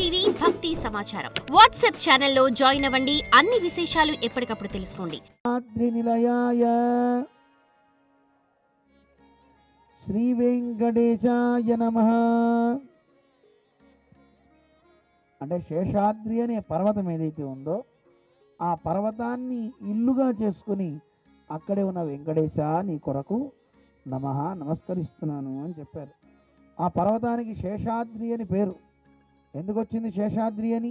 TV భక్తి సమాచారం WhatsApp ఛానల్లో జాయిన్ అవ్వండి. అన్ని విశేషాలు ఎప్పటికప్పుడు తెలుసుకోండి. నిలయాయ శ్రీ వెంకటేశాయ నమః. అంటే శేషాద్రి అనే పర్వతం ఏదైతే ఉందో ఆ పర్వతాన్ని ఇల్లుగా చేసుకుని అక్కడే ఉన్న వెంకటేశ నీ కొరకు నమః నమస్కరిస్తున్నాను అని చెప్పారు. ఆ పర్వతానికి శేషాద్రి అని పేరు. ఎందుకు వచ్చింది శేషాద్రి అని?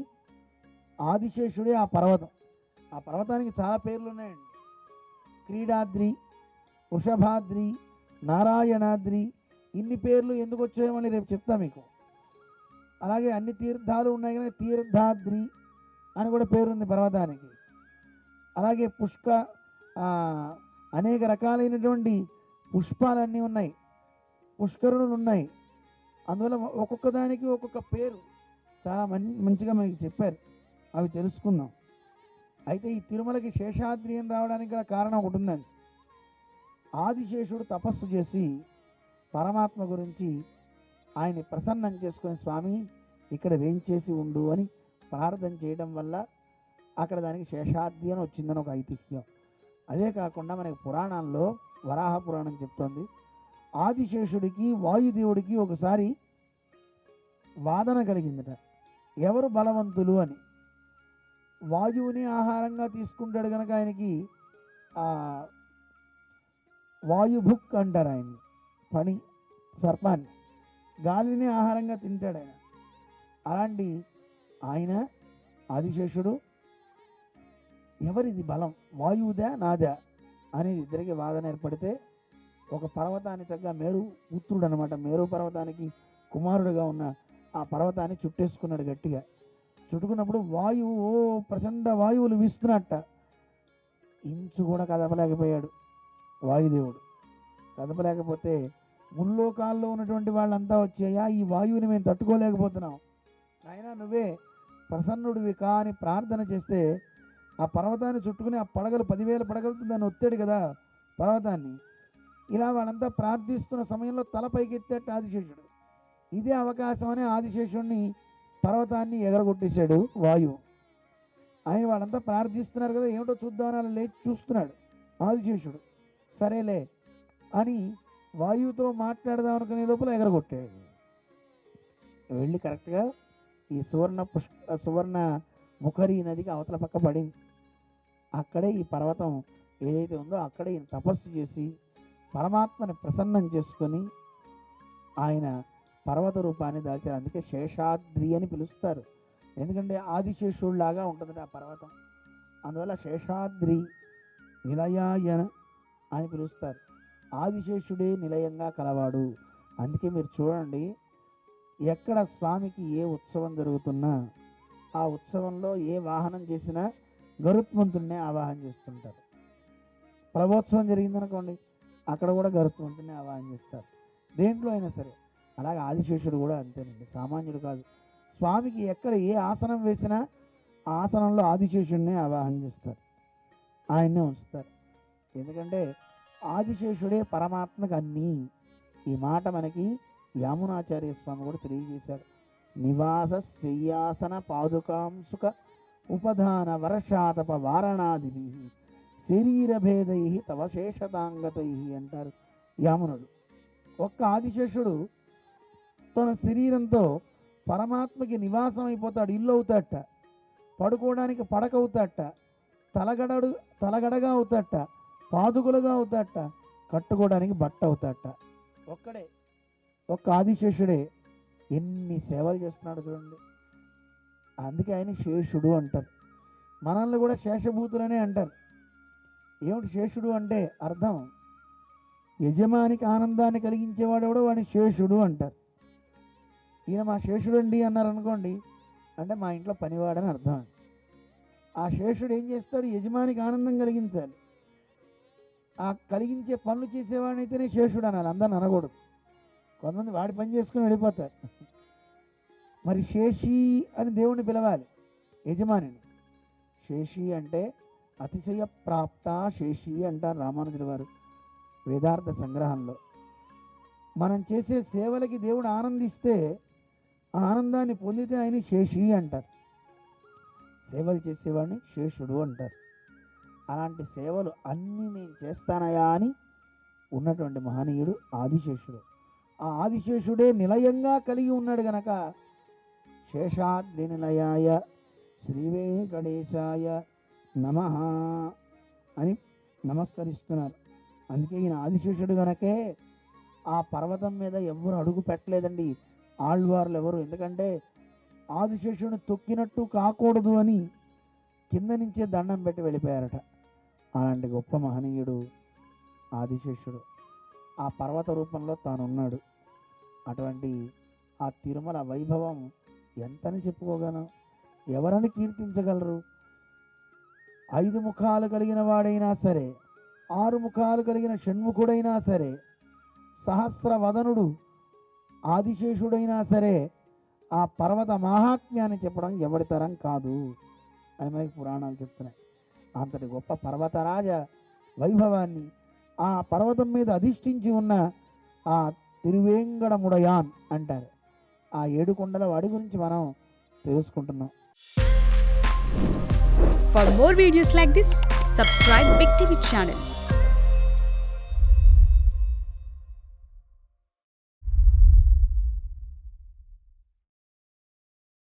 ఆదిశేషుడే ఆ పర్వతం. ఆ పర్వతానికి చాలా పేర్లు ఉన్నాయండి. క్రీడాద్రి, వృషభాద్రి, నారాయణాద్రి, ఇన్ని పేర్లు ఎందుకు వచ్చాయో మళ్ళీ రేపు చెప్తా మీకు. అలాగే అన్ని తీర్థాలు ఉన్నాయి కానీ తీర్థాద్రి అని కూడా పేరుంది పర్వతానికి. అలాగే అనేక రకాలైనటువంటి పుష్పాలన్నీ ఉన్నాయి, పుష్కరుణులు ఉన్నాయి. అందువల్ల ఒక్కొక్క దానికి ఒక్కొక్క పేరు చాలా మంచిగా మనకి చెప్పారు. అవి తెలుసుకుందాం. అయితే ఈ తిరుమలకి శేషాద్రి అని రావడానికి గల కారణం ఒకటి ఉందండి. ఆదిశేషుడు తపస్సు చేసి పరమాత్మ గురించి ఆయన్ని ప్రసన్నం చేసుకుని స్వామి ఇక్కడ వేంచేసి ఉండు అని ప్రార్థన చేయడం వల్ల అక్కడ దానికి శేషాద్రి అని వచ్చిందని ఒక ఐతిహ్యం. అదే కాకుండా మనకి పురాణాల్లో వరాహ పురాణం చెప్తోంది, ఆదిశేషుడికి వాయుదేవుడికి ఒకసారి వాదన కలిగిందట, ఎవరు బలవంతులు అని. వాయువుని ఆహారంగా తీసుకుంటాడు కనుక ఆయనకి వాయుభుక్ అంటారు ఆయన్ని, పని సర్పాన్ని. గాలిని ఆహారంగా తింటాడు ఆయన. అలాంటి ఆయన ఆదిశేషుడు ఎవరిది బలం, వాయువుదా నాదా అనేది ఇద్దరికి వాదన ఏర్పడితే ఒక పర్వతాన్ని చక్కగా మేరు పుత్రుడు అనమాట, మేరు పర్వతానికి కుమారుడుగా ఉన్న ఆ పర్వతాన్ని చుట్టేసుకున్నాడు గట్టిగా. చుట్టుకున్నప్పుడు వాయువు ప్రచండ వాయువులు వీస్తున్నట్ట. ఇంచు కూడా కదపలేకపోయాడు వాయుదేవుడు. కదపలేకపోతే ముల్లోకాల్లో ఉన్నటువంటి వాళ్ళంతా వచ్చాయా, ఈ వాయువుని మేము తట్టుకోలేకపోతున్నాం, అయినా నువ్వే ప్రసన్నుడివి కా అని ప్రార్థన చేస్తే ఆ పర్వతాన్ని చుట్టుకుని ఆ పడగలు 10,000 పడగలతో దాన్ని ఒత్తాడు కదా పర్వతాన్ని. ఇలా వాళ్ళంతా ప్రార్థిస్తున్న సమయంలో తల పైకెత్తాడు ఆదిశేషుడు. ఇదే అవకాశం అని ఆదిశేషుడిని పర్వతాన్ని ఎగరగొట్టేశాడు వాయువు. ఆయన వాళ్ళంతా ప్రార్థిస్తున్నారు కదా, ఏమిటో చూద్దామని అలా లేచి చూస్తున్నాడు ఆదిశేషుడు. సరేలే అని వాయువుతో మాట్లాడదాం అనుకునే లోపల ఎగరగొట్టాడు. వెళ్ళి కరెక్ట్గా ఈ సువర్ణ ముఖరి నదికి అవతల పక్క పడింది. అక్కడే ఈ పర్వతం ఏదైతే ఉందో అక్కడే ఈయన తపస్సు చేసి పరమాత్మని ప్రసన్నం చేసుకొని ఆయన పర్వత రూపాన్ని దాల్చారు. అందుకే శేషాద్రి అని పిలుస్తారు. ఎందుకంటే ఆదిశేషుడిలాగా ఉంటుంది ఆ పర్వతం. అందువల్ల శేషాద్రి నిలయాయన అని పిలుస్తారు. ఆదిశేషుడే నిలయంగా కలవాడు. అందుకే మీరు చూడండి, ఎక్కడ స్వామికి ఏ ఉత్సవం జరుగుతున్నా ఆ ఉత్సవంలో ఏ వాహనం చేసినా గరుత్మంతుడినే ఆవాహన చేస్తుంటారు. ప్రభోత్సవం జరిగిందనుకోండి, అక్కడ కూడా గరుత్మంతుడిని ఆవాహన చేస్తారు. దేంట్లో అయినా సరే. అలాగే ఆదిశేషుడు కూడా అంతేనండి, సామాన్యుడు కాదు. స్వామికి ఎక్కడ ఏ ఆసనం వేసినా ఆ ఆసనంలో ఆదిశేషుడిని ఆవాహన చేస్తారు, ఆయన్నే ఉంచుతారు. ఎందుకంటే ఆదిశేషుడే పరమాత్మకు అన్నీ. ఈ మాట మనకి యామునాచార్య స్వామి కూడా తెలియజేశారు. నివాస శయ్యాసన పాదుకాంసుక ఉపధాన వర్షాతప వారణాదిభి శరీరభేదై తవ శేషతాంగతై అంటారు యామునుడు. ఒక్క ఆదిశేషుడు తన శరీరంతో పరమాత్మకి నివాసం అయిపోతాడు, ఇల్లు అవుతాడట, పడుకోవడానికి పడక అవుతాడట, తలగడగా అవుతాడట, పాదుకులుగా అవుతాడట, కట్టుకోవడానికి బట్ట అవుతాడట. ఒక్క ఆదిశేషుడే ఎన్ని సేవలు చేస్తున్నాడు చూడండి. అందుకే ఆయన శేషుడు అంటారు. మనల్ని కూడా శేషభూతులనే అంటారు. ఏమిటి శేషుడు అంటే అర్థం? యజమానికి ఆనందాన్ని కలిగించేవాడు ఎవడో వాడిని శేషుడు అంటారు. ఈయన మా శేషుడు అండి అన్నారు అనుకోండి, అంటే మా ఇంట్లో పనివాడని అర్థం అండి. ఆ శేషుడు ఏం చేస్తాడు? యజమానికి ఆనందం కలిగించాలి. ఆ కలిగించే పనులు చేసేవాడిని అయితేనే శేషుడు అనాలి, అందరిని అనకూడదు. కొంతమంది వాడి పని చేసుకుని వెళ్ళిపోతారు. మరి శేషి అని దేవుణ్ణి పిలవాలి, యజమానిని. శేషి అంటే అతిశయ ప్రాప్త శేషి అంటారు రామానుజుల వారు వేదార్థ సంగ్రహంలో. మనం చేసే సేవలకి దేవుడు ఆనందిస్తే ఆ ఆనందాన్ని పొందితే ఆయన శేషి అంటారు. సేవలు చేసేవాడిని శేషుడు అంటారు. అలాంటి సేవలు అన్నీ నేను చేస్తానయా అని ఉన్నటువంటి మహనీయుడు ఆదిశేషుడు. ఆ ఆదిశేషుడే నిలయంగా కలిగి ఉన్నాడు గనక శేషాద్రి నిలయాయ శ్రీ వెంకటేశాయ నమః అని నమస్కరిస్తున్నారు. అందుకే ఈయన ఆదిశేషుడు గనకే ఆ పర్వతం మీద ఎవరు అడుగు పెట్టలేదండి ఆళ్వార్లు ఎవరు. ఎందుకంటే ఆదిశేషుడిని తొక్కినట్టు కాకూడదు అని కింద నుంచే దండం పెట్టి వెళ్ళిపోయారట. అలాంటి గొప్ప మహనీయుడు ఆదిశేషుడు. ఆ పర్వత రూపంలో తానున్నాడు. అటువంటి ఆ తిరుమల వైభవం ఎంతని చెప్పుకోగలం, ఎవరని కీర్తించగలరు? 5 ముఖాలు కలిగిన వాడైనా సరే, 6 ముఖాలు కలిగిన షణ్ముఖుడైనా సరే, సహస్రవదనుడు ఆదిశేషుడైనా సరే ఆ పర్వత మాహాత్మ్యాన్ని చెప్పడం ఎవరి తరం కాదు అని మనకి పురాణాలు చెప్తున్నాయి. అంతటి గొప్ప పర్వతరాజ వైభవాన్ని ఆ పర్వతం మీద అధిష్ఠించి ఉన్న ఆ తిరువేంగడముడయాన్ అంటారు. ఆ 7 కొండల వాడి గురించి మనం తెలుసుకుంటున్నాం. For more videos like this, subscribe Big TV channel.